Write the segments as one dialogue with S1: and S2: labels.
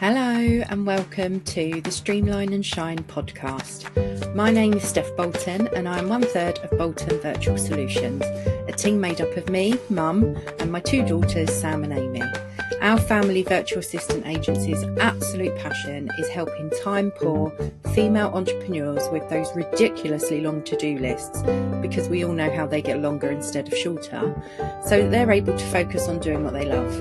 S1: Hello and welcome to the Streamline and Shine podcast. My name is Steff Bolton and I am 1/3 of Bolton Virtual Solutions, a team made up of me, Mum, and my two daughters, Sam and Amy. Our family virtual assistant agency's absolute passion is helping time-poor female entrepreneurs with those ridiculously long to-do lists, because we all know how they get longer instead of shorter, so that they're able to focus on doing what they love.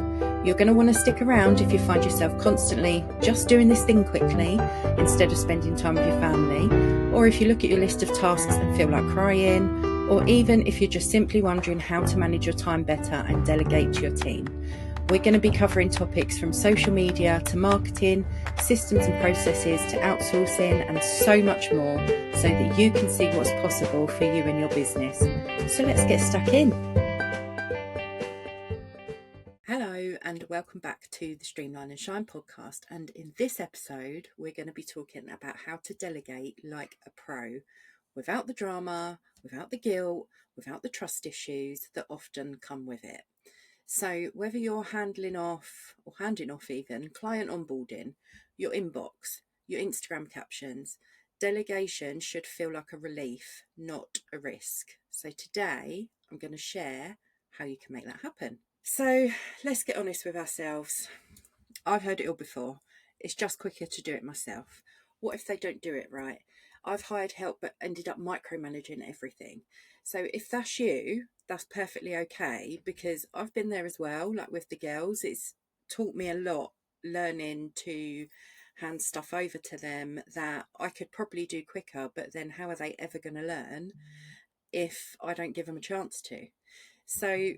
S1: You're going to want to stick around if you find yourself constantly just doing this thing quickly instead of spending time with your family, or if you look at your list of tasks and feel like crying, or even if you're just simply wondering how to manage your time better and delegate to your team. We're going to be covering topics from social media to marketing, systems and processes to outsourcing, and so much more, so that you can see what's possible for you and your business. So let's get stuck in. Hello and welcome back to the Streamline and Shine podcast, and in this episode we're going to be talking about how to delegate like a pro, without the drama, without the guilt, without the trust issues that often come with it. So whether you're handing off even client onboarding, your inbox, your Instagram captions, delegation should feel like a relief, not a risk. So today I'm going to share how you can make that happen. So let's get honest with ourselves. I've heard it all before. It's just quicker to do it myself. What if they don't do it right? I've hired help but ended up micromanaging everything. So if that's you, that's perfectly okay, because I've been there as well, like with the girls. It's taught me a lot, learning to hand stuff over to them that I could probably do quicker, but then how are they ever going to learn if I don't give them a chance to? So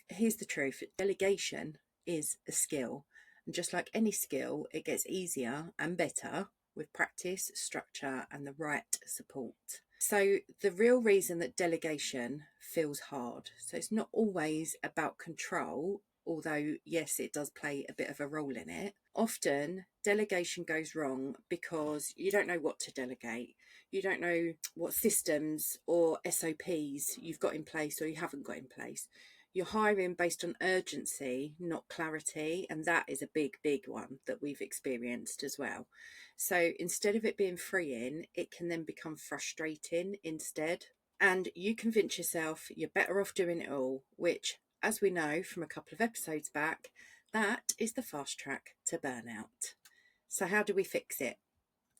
S1: here's the truth. Delegation is a skill, and just like any skill, it gets easier and better with practice, structure, and the right support. So the real reason that delegation feels hard, so it's not always about control, although yes, it does play a bit of a role in it. Often delegation goes wrong because you don't know what to delegate. You don't know what systems or SOPs you've got in place or you haven't got in place. You're hiring based on urgency, not clarity, and that is a big one that we've experienced as well. So instead of it being freeing, it can then become frustrating instead. And you convince yourself you're better off doing it all, which, as we know from a couple of episodes back, that is the fast track to burnout. So how do we fix it?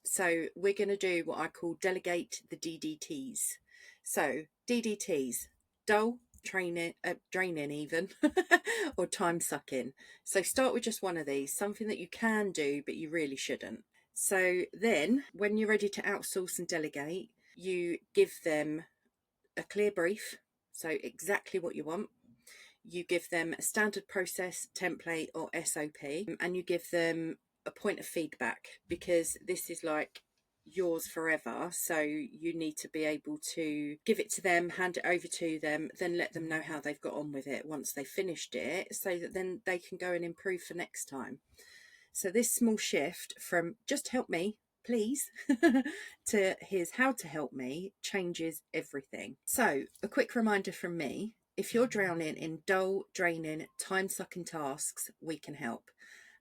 S1: So we're going to do what I call delegate the DDTs. So DDTs, dull, draining even, or time sucking. So start with just one of these, something that you can do but you really shouldn't. So then when you're ready to outsource and delegate, you give them a clear brief, so exactly what you want. You give them a standard process, template or SOP, and you give them a point of feedback, because this is like yours forever, so you need to be able to give it to them, hand it over to them, then let them know how they've got on with it once they've finished it, so that then they can go and improve for next time. So this small shift from just help me please to here's how to help me changes everything. So a quick reminder from me: if you're drowning in dull, draining, time-sucking tasks, we can help.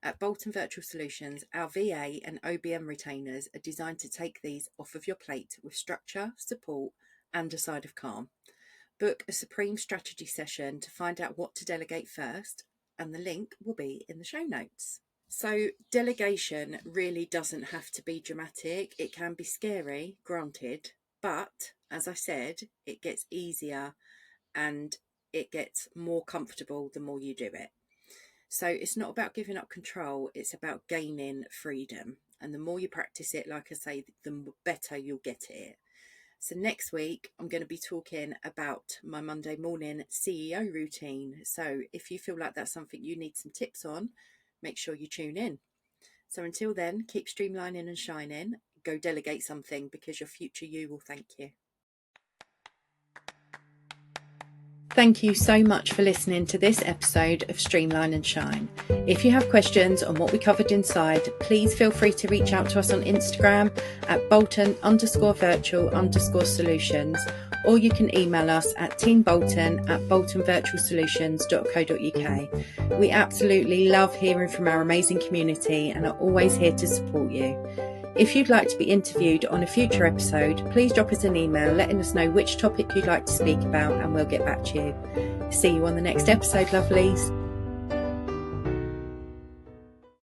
S1: At Bolton Virtual Solutions, our VA and OBM retainers are designed to take these off of your plate with structure, support, and a side of calm. Book a supreme strategy session to find out what to delegate first, and the link will be in the show notes. So delegation really doesn't have to be dramatic. It can be scary, granted, but as I said, it gets easier and it gets more comfortable the more you do it. So it's not about giving up control, it's about gaining freedom. And the more you practice it, like I say, the better you'll get at it. So next week, I'm going to be talking about my Monday morning CEO routine. So if you feel like that's something you need some tips on, make sure you tune in. So until then, keep streamlining and shining. Go delegate something, because your future you will thank you. Thank you so much for listening to this episode of Streamline and Shine. If you have questions on what we covered inside, please feel free to reach out to us on Instagram at Bolton_virtual_solutions, or you can email us at teambolton@boltonvirtualsolutions.co.uk. We absolutely love hearing from our amazing community and are always here to support you. If you'd like to be interviewed on a future episode, please drop us an email letting us know which topic you'd like to speak about and we'll get back to you. See you on the next episode, lovelies.